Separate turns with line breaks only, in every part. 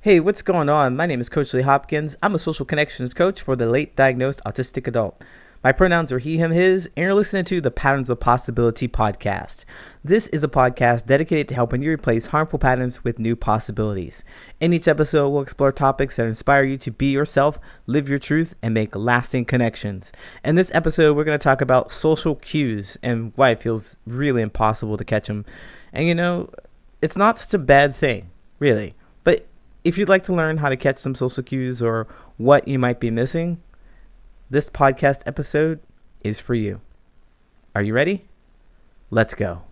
Hey, what's going on? My name is Coach Lee Hopkins. I'm a social connections coach for the late diagnosed autistic adult. My pronouns are he, him, his, and you're listening to the Patterns of Possibility podcast. This is a podcast dedicated to helping you replace harmful patterns with new possibilities. In each episode, we'll explore topics that inspire you to be yourself, live your truth, and make lasting connections. In this episode, we're going to talk about social cues and why it feels really impossible to catch them. And it's not such a bad thing, really. But if you'd like to learn how to catch some social cues or what you might be missing, this podcast episode is for you. Are you ready? Let's go.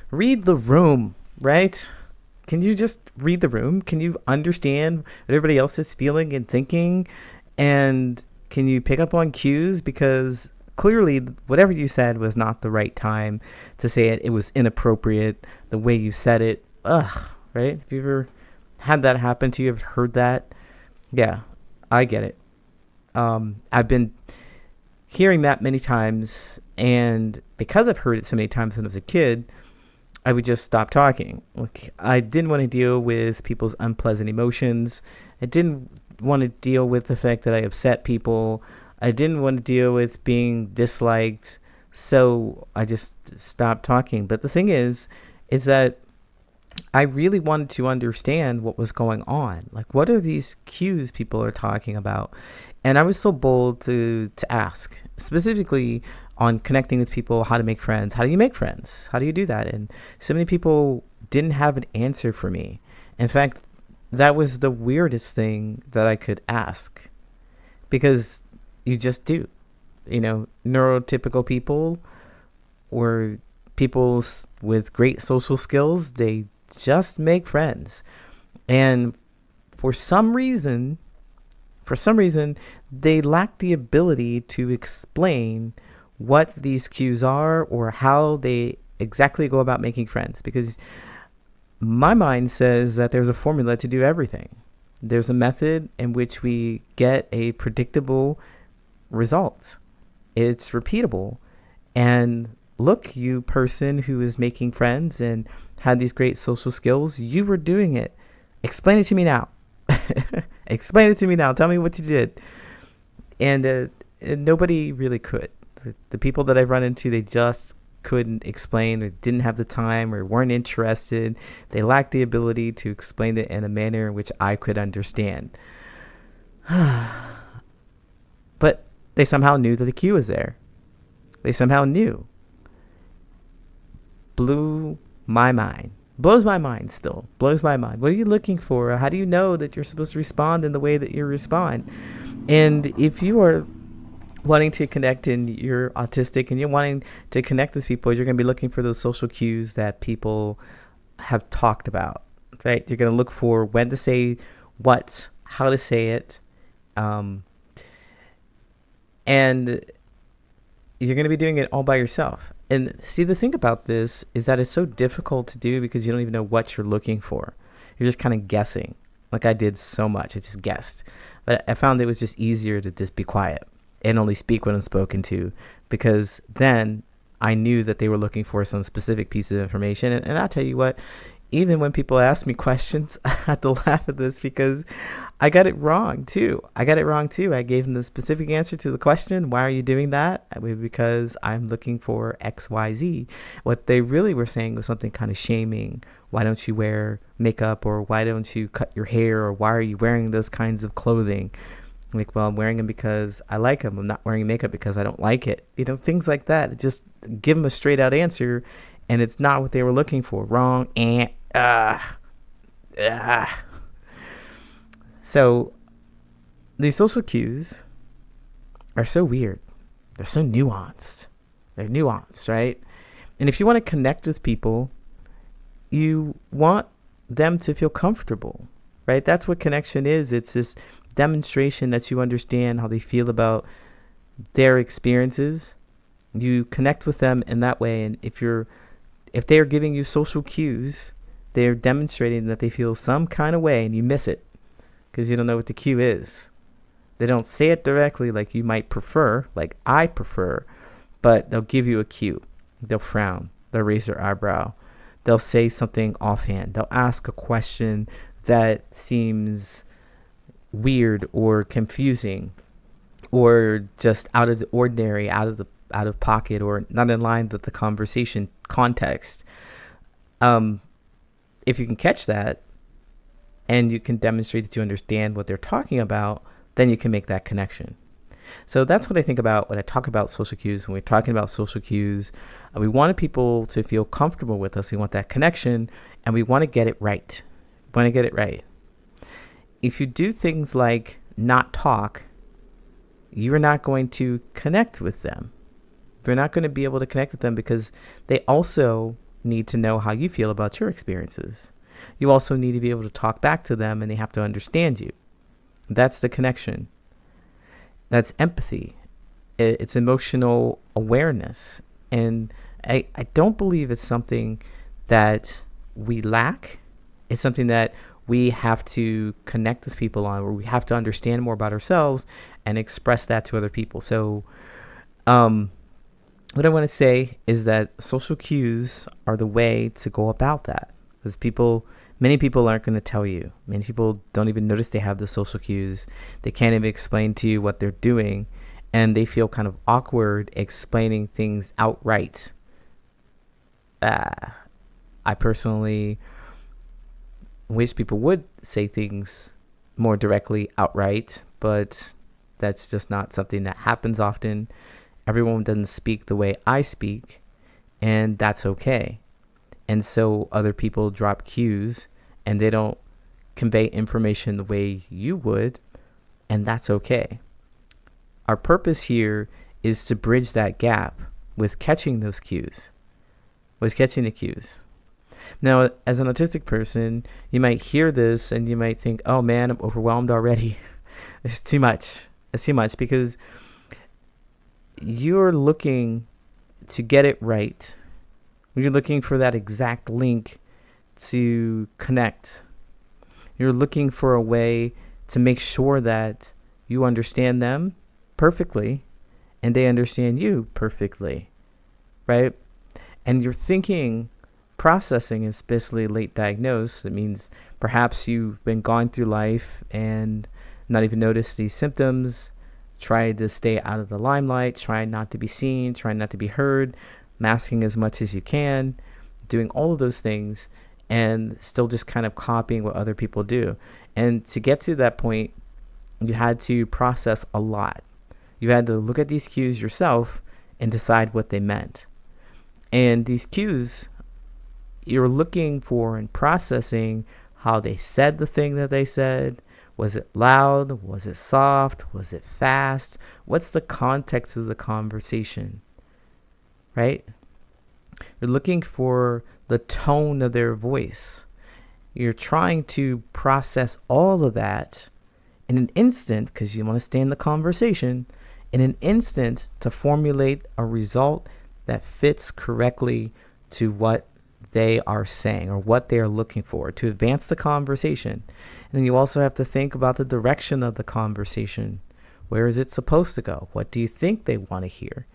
Read the room, right? Can you just read the room? Can you understand what everybody else is feeling and thinking? And can you pick up on cues? Because clearly whatever you said was not the right time to say it. It was inappropriate. The way you said it. Ugh, right? Have you ever had that happen to you? Have you heard that? Yeah, I get it. I've been hearing that many times. And because I've heard it so many times when I was a kid, I would just stop talking. Like, I didn't want to deal with people's unpleasant emotions. I didn't want to deal with the fact that I upset people. I didn't want to deal with being disliked. So I just stopped talking. But the thing is that I really wanted to understand what was going on. Like, what are these cues people are talking about? And I was so bold to ask, specifically on connecting with people, how to make friends. How do you make friends? How do you do that? And so many people didn't have an answer for me. In fact, that was the weirdest thing that I could ask, because you just do. Neurotypical people or people with great social skills, they just make friends. And for some reason, they lack the ability to explain what these cues are or how they exactly go about making friends. Because my mind says that there's a formula to do everything. There's a method in which we get a predictable result. It's repeatable. And look, you person who is making friends and had these great social skills, you were doing it. Explain it to me now. Explain it to me now. Tell me what you did. And nobody really could. The people that I've run into, they just couldn't explain. They didn't have the time or weren't interested. They lacked the ability to explain it in a manner in which I could understand. But they somehow knew that the cue was there. They somehow knew. Blew my mind. Blows my mind still. Blows my mind. What are you looking for? How do you know that you're supposed to respond in the way that you respond? And if you are wanting to connect and you're autistic and you're wanting to connect with people, you're going to be looking for those social cues that people have talked about, right? You're going to look for when to say what, how to say it. And you're going to be doing it all by yourself. And see, the thing about this is that it's so difficult to do because you don't even know what you're looking for. You're just kind of guessing. Like I did so much. I just guessed. But I found it was just easier to just be quiet and only speak when I'm spoken to, because then I knew that they were looking for some specific piece of information. And I'll tell you what, even when people ask me questions, I had to laugh at this because I got it wrong too. I gave them the specific answer to the question, why are you doing that? Because I'm looking for X, Y, Z. What they really were saying was something kind of shaming. Why don't you wear makeup? Or why don't you cut your hair? Or why are you wearing those kinds of clothing? Like, well, I'm wearing them because I like them. I'm not wearing makeup because I don't like it. Things like that. Just give them a straight out answer, and it's not what they were looking for. Wrong. So these social cues are so weird. They're so nuanced. They're nuanced, right? And if you want to connect with people, you want them to feel comfortable, right? That's what connection is. It's this demonstration that you understand how they feel about their experiences. You connect with them in that way. And if they are giving you social cues, they're demonstrating that they feel some kind of way, and you miss it because you don't know what the cue is. They don't say it directly like you might prefer, like I prefer, but they'll give you a cue. They'll frown. They'll raise their eyebrow. They'll say something offhand. They'll ask a question that seems weird or confusing or just out of the ordinary, out of pocket, or not in line with the conversation context. If you can catch that and you can demonstrate that you understand what they're talking about, then you can make that connection. So that's what I think about when I talk about social cues. When we're talking about social cues, we want people to feel comfortable with us. We want that connection, and we want to get it right. We want to get it right. If you do things like not talk, you are not going to connect with them. You're not going to be able to connect with them because they also need to know how you feel about your experiences. You also need to be able to talk back to them, and they have to understand you. That's the connection. That's empathy. It's emotional awareness. And I don't believe it's something that we lack. It's something that we have to connect with people on, where we have to understand more about ourselves and express that to other people. So what I want to say is that social cues are the way to go about that. Because many people aren't going to tell you. Many people don't even notice they have the social cues. They can't even explain to you what they're doing. And they feel kind of awkward explaining things outright. I personally wish people would say things more directly outright, but that's just not something that happens often. Everyone doesn't speak the way I speak, and that's okay. And so other people drop cues and they don't convey information the way you would, and that's okay. Our purpose here is to bridge that gap with catching those cues, with catching the cues. Now, as an autistic person, you might hear this and you might think, oh man, I'm overwhelmed already. It's too much. It's too much, because you're looking to get it right. You're looking for that exact link to connect. You're looking for a way to make sure that you understand them perfectly and they understand you perfectly, right? And you're thinking processing is basically late diagnosed. It means perhaps you've been going through life and not even noticed these symptoms, tried to stay out of the limelight, trying not to be seen, trying not to be heard, masking as much as you can, doing all of those things, and still just kind of copying what other people do. And to get to that point, you had to process a lot. You had to look at these cues yourself and decide what they meant. And these cues, you're looking for and processing how they said the thing that they said. Was it loud? Was it soft? Was it fast? What's the context of the conversation? Right? You're looking for the tone of their voice. You're trying to process all of that in an instant, because you want to stay in the conversation, in an instant to formulate a result that fits correctly to what they are saying or what they are looking for to advance the conversation. And then you also have to think about the direction of the conversation. Where is it supposed to go? What do you think they want to hear?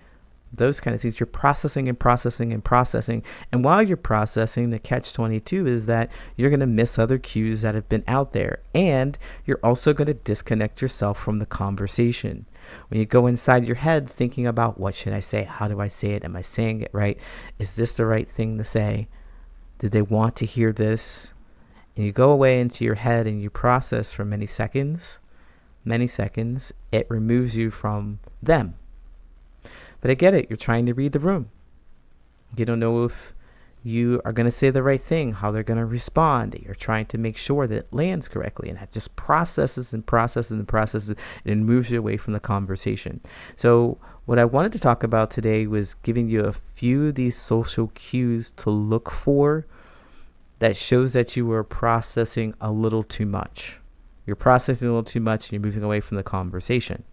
Those kind of things. You're processing and processing and processing. And while you're processing, the catch-22 is that you're going to miss other cues that have been out there. And you're also going to disconnect yourself from the conversation. When you go inside your head thinking about, what should I say? How do I say it? Am I saying it right? Is this the right thing to say? Did they want to hear this? And you go away into your head and you process for many seconds. It removes you from them. But I get it. You're trying to read the room. You don't know if you are going to say the right thing, how they're going to respond. You're trying to make sure that it lands correctly. And that just processes and processes and processes. And it moves you away from the conversation. So what I wanted to talk about today was giving you a few of these social cues to look for that shows that you are processing a little too much. You're processing a little too much and you're moving away from the conversation.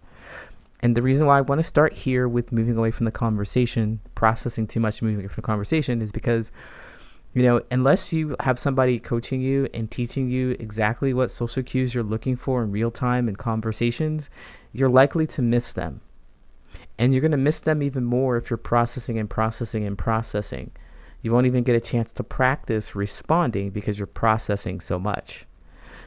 And the reason why I want to start here with moving away from the conversation, processing too much, moving away from the conversation, is because Unless you have somebody coaching you and teaching you exactly what social cues you're looking for in real time in conversations, you're likely to miss them. And you're going to miss them even more if you're processing and processing and processing. You won't even get a chance to practice responding because you're processing so much.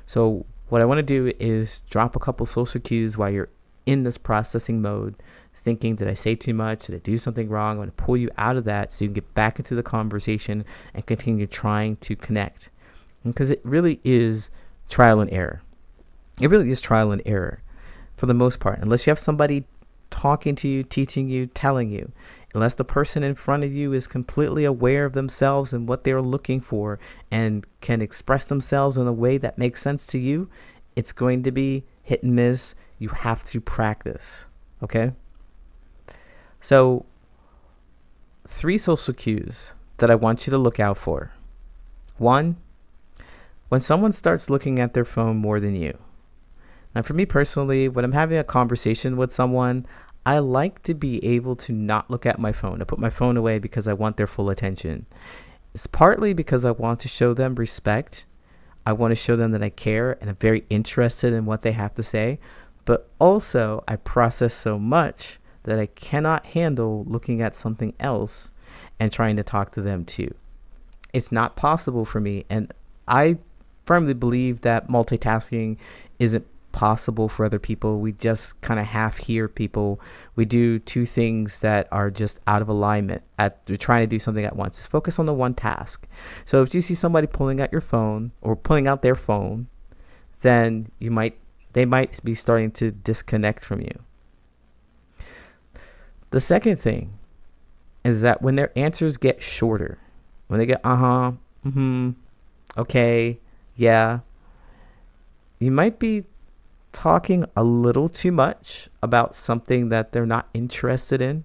So what I want to do is drop a couple social cues while you're in this processing mode, thinking, did I say too much? Did I do something wrong? I'm going to pull you out of that so you can get back into the conversation and continue trying to connect. Because it really is trial and error. It really is trial and error for the most part, unless you have somebody talking to you, teaching you, telling you. Unless the person in front of you is completely aware of themselves and what they're looking for and can express themselves in a way that makes sense to you, it's going to be hit and miss. You have to practice, okay? So 3 social cues that I want you to look out for. 1, when someone starts looking at their phone more than you. Now, for me personally, when I'm having a conversation with someone, I like to be able to not look at my phone. I put my phone away because I want their full attention. It's partly because I want to show them respect. I want to show them that I care and I'm very interested in what they have to say. But also, I process so much that I cannot handle looking at something else and trying to talk to them too. It's not possible for me. And I firmly believe that multitasking isn't possible for other people. We just kind of half hear people. We do 2 things that are just out of alignment. We're trying to do something at once. Just focus on the one task. So if you see somebody pulling out your phone or pulling out their phone, then they might be starting to disconnect from you. The second thing is that when their answers get shorter, when they get okay, yeah, you might be talking a little too much about something that they're not interested in.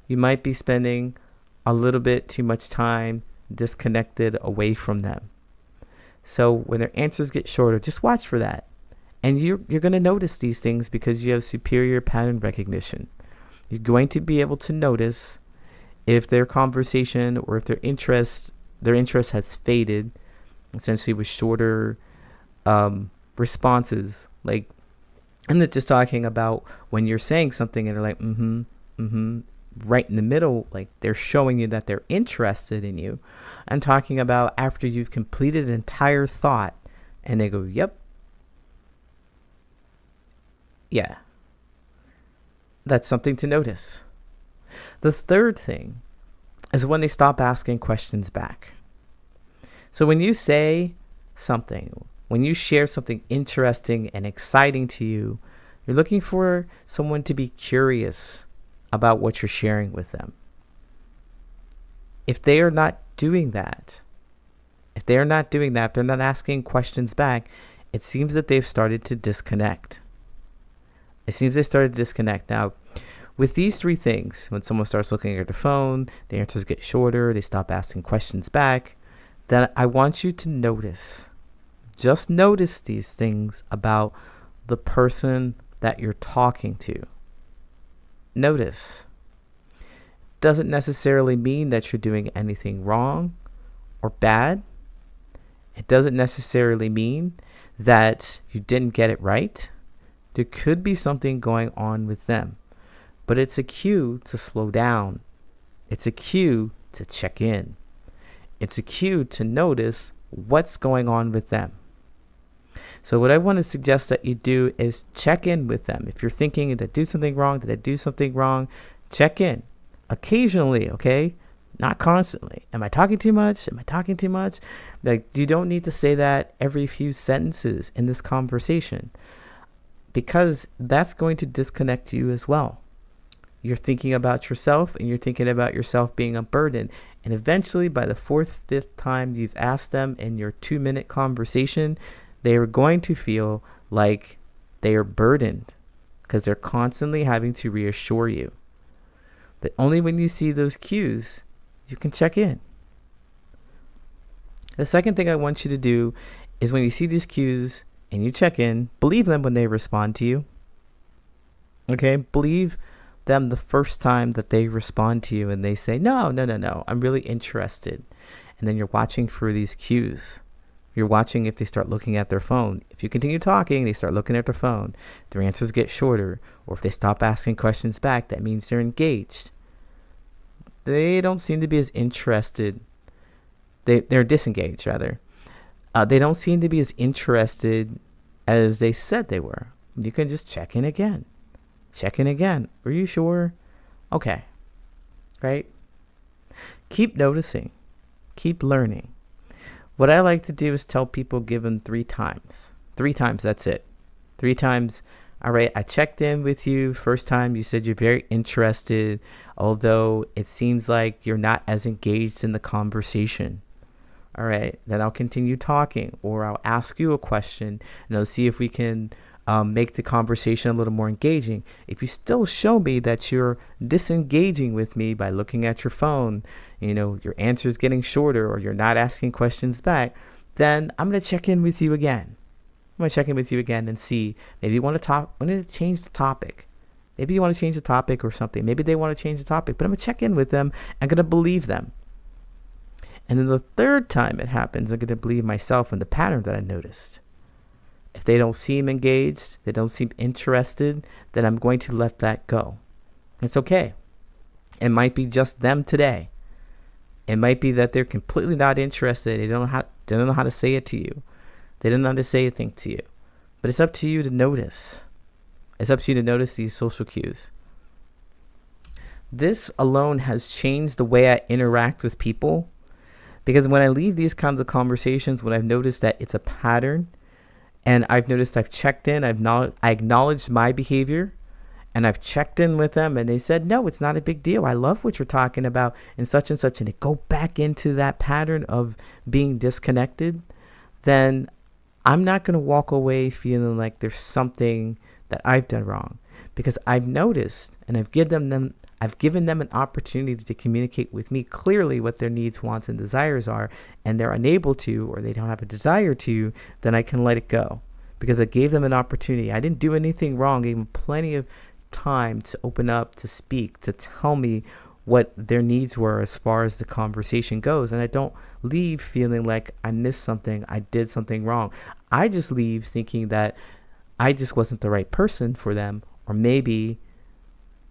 You might be spending a little bit too much time disconnected away from them. So when their answers get shorter, just watch for that. And you're going to notice these things because you have superior pattern recognition. You're going to be able to notice if their conversation or if their interest has faded, essentially with shorter responses. Like, I'm not just talking about when you're saying something and they're like, right in the middle, like they're showing you that they're interested in you. I'm talking about after you've completed an entire thought and they go, yep, yeah. That's something to notice. The third thing is when they stop asking questions back. So when you say something, when you share something interesting and exciting to you, you're looking for someone to be curious about what you're sharing with them. If they are not doing that, if they're not asking questions back, it seems that they've started to disconnect. Now, with these 3 things, when someone starts looking at their phone, the answers get shorter, they stop asking questions back, then I want you to notice. Just notice these things about the person that you're talking to. Notice. Doesn't necessarily mean that you're doing anything wrong or bad. It doesn't necessarily mean that you didn't get it right. There could be something going on with them, but it's a cue to slow down. It's a cue to check in. It's a cue to notice what's going on with them. So what I want to suggest that you do is check in with them. If you're thinking, did I do something wrong? Check in occasionally, okay? Not constantly. Am I talking too much? Like, you don't need to say that every few sentences in this conversation, because that's going to disconnect you as well. You're thinking about yourself and you're thinking about yourself being a burden. And eventually, by the 4th, 5th time you've asked them in your 2-minute conversation, they are going to feel like they are burdened because they're constantly having to reassure you. But only when you see those cues, you can check in. The second thing I want you to do is when you see these cues and you check in, believe them when they respond to you. Okay? Believe them the first time that they respond to you and they say, no, I'm really interested. and then you're watching for these cues. You're watching if they start looking at their phone. If you continue talking, they start looking at their phone. Their answers get shorter. Or if they stop asking questions back, that means they're engaged. They don't seem to be as interested. They're disengaged, rather. They don't seem to be as interested as they said they were. You can just check in again. Check in again. Are you sure? Okay. Right? Keep noticing. Keep learning. What I like to do is tell people, give them 3 times. 3 times, that's it. 3 times. All right, I checked in with you. First time you said you're very interested, although it seems like you're not as engaged in the conversation. All right, then I'll continue talking, or I'll ask you a question and I'll see if we can make the conversation a little more engaging. If you still show me that you're disengaging with me by looking at your phone, your answer is getting shorter, or you're not asking questions back, then I'm going to check in with you again. I'm going to check in with you again and see, maybe you want to change the topic. Maybe you want to change the topic or something. Maybe they want to change the topic, but I'm going to check in with them. I'm going to believe them. And then the 3rd time it happens, I'm going to believe myself in the pattern that I noticed. If they don't seem engaged, they don't seem interested, then I'm going to let that go. It's okay. It might be just them today. It might be that they're completely not interested. They don't know how to say it to you. They don't know how to say anything to you. But it's up to you to notice. It's up to you to notice these social cues. This alone has changed the way I interact with people. Because when I leave these kinds of conversations, when I've noticed that it's a pattern, and I've noticed I've checked in, I acknowledged my behavior, and I've checked in with them, and they said, no, it's not a big deal. I love what you're talking about, and such, and they go back into that pattern of being disconnected, then I'm not going to walk away feeling like there's something that I've done wrong, because I've noticed, and I've given them an opportunity to communicate with me clearly what their needs, wants, and desires are, and they're unable to, or they don't have a desire to, then I can let it go, because I gave them an opportunity. I didn't do anything wrong. I gave them plenty of time to open up, to speak, to tell me what their needs were as far as the conversation goes. And I don't leave feeling like I missed something, I did something wrong. I just leave thinking that I just wasn't the right person for them, or maybe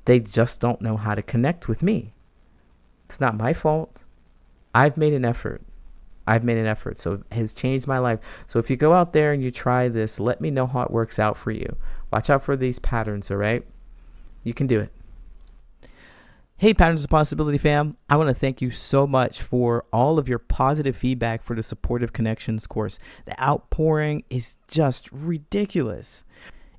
they just don't know how to connect with me. It's not my fault. I've made an effort. So it has changed my life. So if you go out there and you try this, let me know how it works out for you. Watch out for these patterns, all right? You can do it. Hey, Patterns of Possibility fam. I want to thank you so much for all of your positive feedback for the Supportive Connections course. The outpouring is just ridiculous.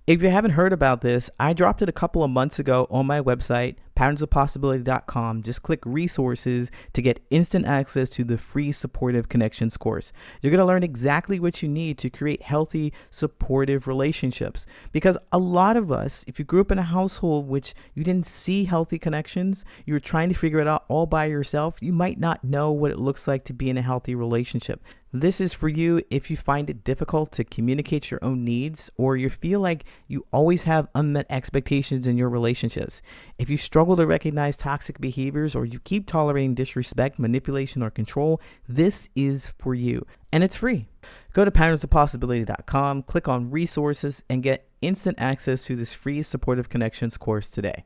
If you haven't heard about this, I dropped it a couple of months ago on my website, patternsofpossibility.com. Just click resources to get instant access to the free Supportive Connections course. You're going to learn exactly what you need to create healthy, supportive relationships. Because a lot of us, if you grew up in a household which you didn't see healthy connections, you were trying to figure it out all by yourself, you might not know what it looks like to be in a healthy relationship. This is for you if you find it difficult to communicate your own needs, or you feel like you always have unmet expectations in your relationships. If you struggle to recognize toxic behaviors, or you keep tolerating disrespect, manipulation, or control, this is for you. And it's free. Go to patternsofpossibility.com, click on resources, and get instant access to this free Supportive Connections course today.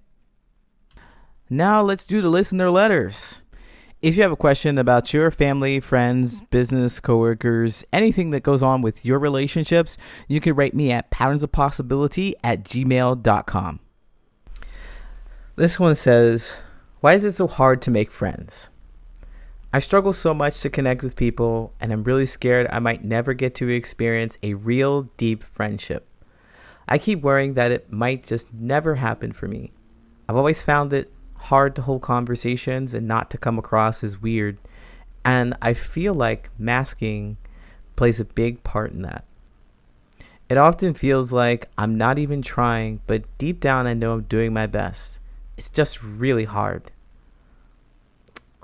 Now let's do the listener letters. If you have a question about your family, friends, business, coworkers, anything that goes on with your relationships, you can write me at patternsofpossibility@gmail.com. This one says, why is it so hard to make friends? I struggle so much to connect with people, and I'm really scared I might never get to experience a real deep friendship. I keep worrying that it might just never happen for me. I've always found it hard to hold conversations and not to come across as weird, and I feel like masking plays a big part in that. It often feels like I'm not even trying, but deep down I know I'm doing my best. It's just really hard.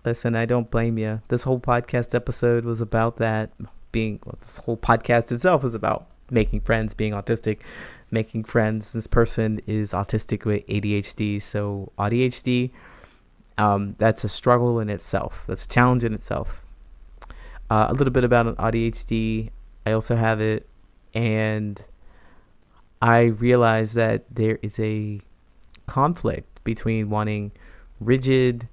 Listen, I don't blame you. This whole podcast episode was about that. This whole podcast itself is about making friends, being autistic, making friends. This person is autistic with ADHD. So ADHD, that's a struggle in itself. That's a challenge in itself. A little bit about an ADHD. I also have it, and I realize that there is a conflict between wanting rigid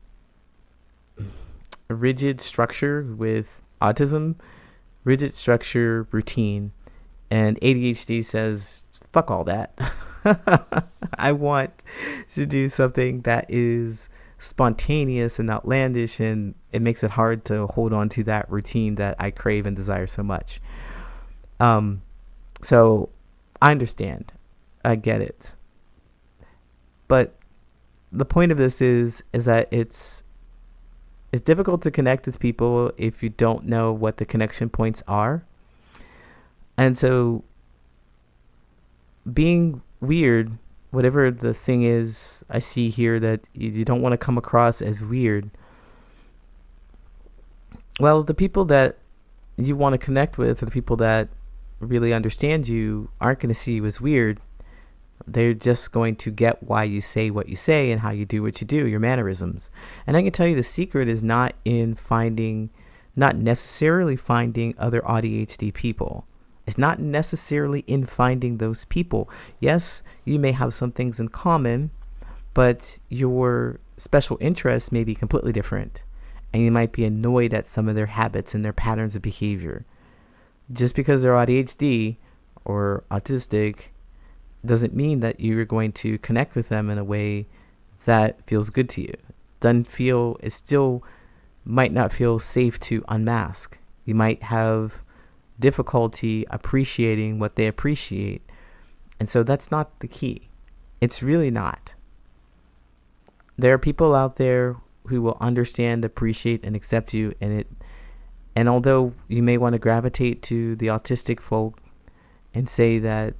rigid structure with autism, rigid structure, routine, and ADHD says, fuck all that. I want to do something that is spontaneous and outlandish, and it makes it hard to hold on to that routine that I crave and desire so much. So I understand. I get it. But the point of this is that it's difficult to connect with people if you don't know what the connection points are. And so being weird, whatever the thing is I see here that you don't want to come across as weird, well, the people that you want to connect with, or the people that really understand you, aren't going to see you as weird. They're just going to get why you say what you say and how you do what you do, your mannerisms. And I can tell you the secret is not necessarily finding other ADHD people. It's not necessarily in finding those people. Yes, you may have some things in common, but your special interests may be completely different. And you might be annoyed at some of their habits and their patterns of behavior. Just because they're ADHD or autistic doesn't mean that you're going to connect with them in a way that feels good to you. It still might not feel safe to unmask. You might have difficulty appreciating what they appreciate. And so that's not the key. It's really not. There are people out there who will understand, appreciate, and accept you. And although you may want to gravitate to the autistic folk and say that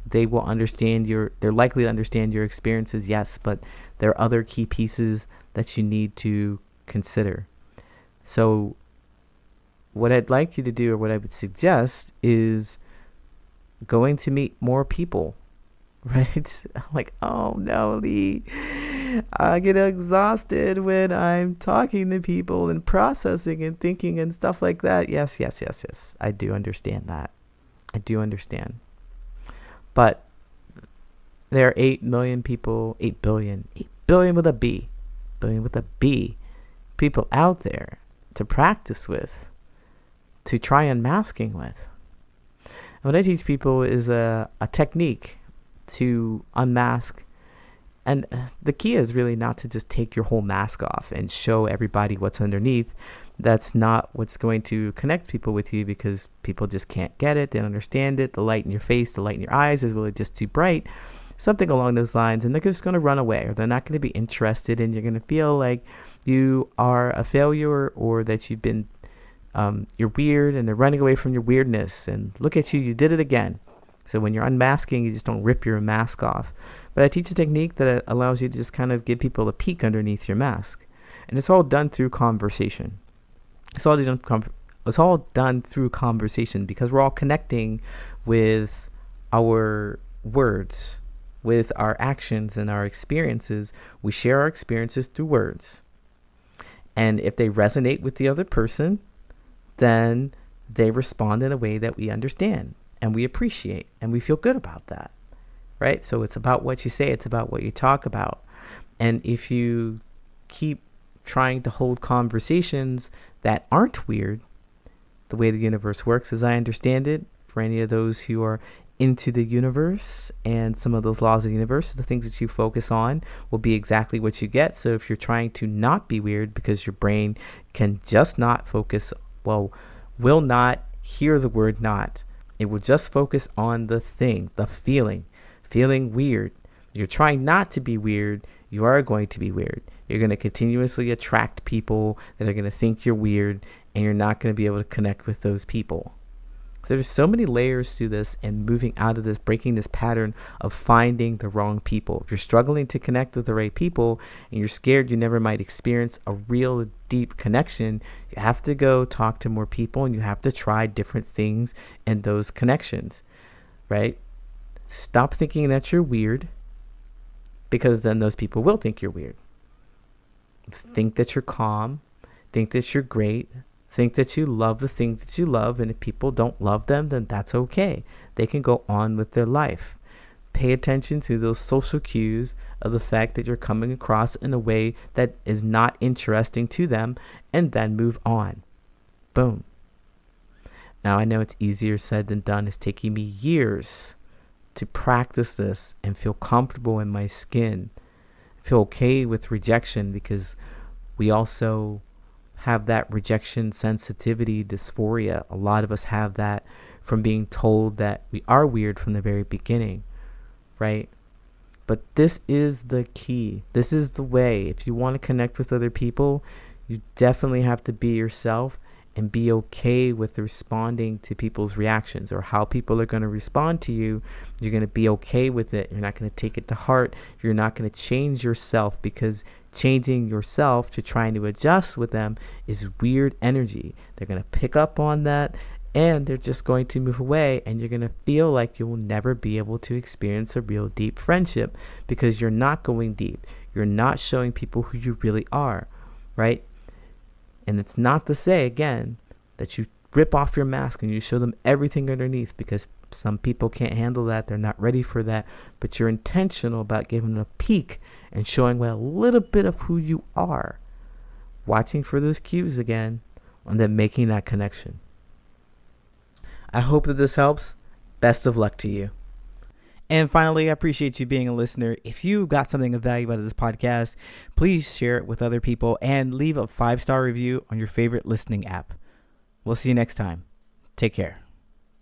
they will understand they're likely to understand your experiences, yes, but there are other key pieces that you need to consider. So what I'd like you to do, or what I would suggest, is going to meet more people, right? Like, oh no, Lee, I get exhausted when I'm talking to people and processing and thinking and stuff like that. Yes. I do understand that. I do understand. But there are 8 million people, 8 billion with a B, people out there to practice with, to try unmasking with. And what I teach people is a technique to unmask. And the key is really not to just take your whole mask off and show everybody what's underneath. That's not what's going to connect people with you, because people just can't get it. They don't understand it. The light in your face, the light in your eyes is really just too bright. Something along those lines. And they're just going to run away, or they're not going to be interested. And you're going to feel like you are a failure, or that you've been, you're weird, and they're running away from your weirdness. And look at you, you did it again. So when you're unmasking, you just don't rip your mask off. But I teach a technique that allows you to just kind of give people a peek underneath your mask. And it's all done through conversation. It's all done through conversation, because we're all connecting with our words, with our actions and our experiences. We share our experiences through words. And if they resonate with the other person, then they respond in a way that we understand and we appreciate, and we feel good about that. Right? So it's about what you say. It's about what you talk about. And if you keep trying to hold conversations that aren't weird, the way the universe works, as I understand it, for any of those who are into the universe and some of those laws of the universe, the things that you focus on will be exactly what you get. So if you're trying to not be weird, because your brain can just not focus, will not hear the word not. It will just focus on the thing, the feeling weird. You're trying not to be weird. You are going to be weird. You're going to continuously attract people that are going to think you're weird, and you're not going to be able to connect with those people. So there's so many layers to this, and moving out of this, breaking this pattern of finding the wrong people. If you're struggling to connect with the right people, and you're scared you never might experience a real deep connection, you have to go talk to more people, and you have to try different things in those connections, right? Stop thinking that you're weird, because then those people will think you're weird. Think that you're calm. Think that you're great. Think that you love the things that you love, and if people don't love them, then that's okay. They can go on with their life. Pay attention to those social cues of the fact that you're coming across in a way that is not interesting to them, and then move on. Boom. Now, I know it's easier said than done. It's taking me years to practice this and feel comfortable in my skin, feel okay with rejection, because we also have that rejection sensitivity dysphoria. A lot of us have that from being told that we are weird from the very beginning, right? But this is the key. This is the way. If you want to connect with other people, you definitely have to be yourself and be okay with responding to people's reactions, or how people are going to respond to you. You're going to be okay with it. You're not going to take it to heart. You're not going to change yourself, because changing yourself to trying to adjust with them is weird energy. They're going to pick up on that, and they're just going to move away, and you're going to feel like you will never be able to experience a real deep friendship, because you're not going deep. You're not showing people who you really are, right? And it's not to say, again, that you rip off your mask and you show them everything underneath, because some people can't handle that. They're not ready for that. But you're intentional about giving them a peek and showing a little bit of who you are. Watching for those cues again, and then making that connection. I hope that this helps. Best of luck to you. And finally, I appreciate you being a listener. If you got something of value out of this podcast, please share it with other people and leave a 5-star review on your favorite listening app. We'll see you next time. Take care.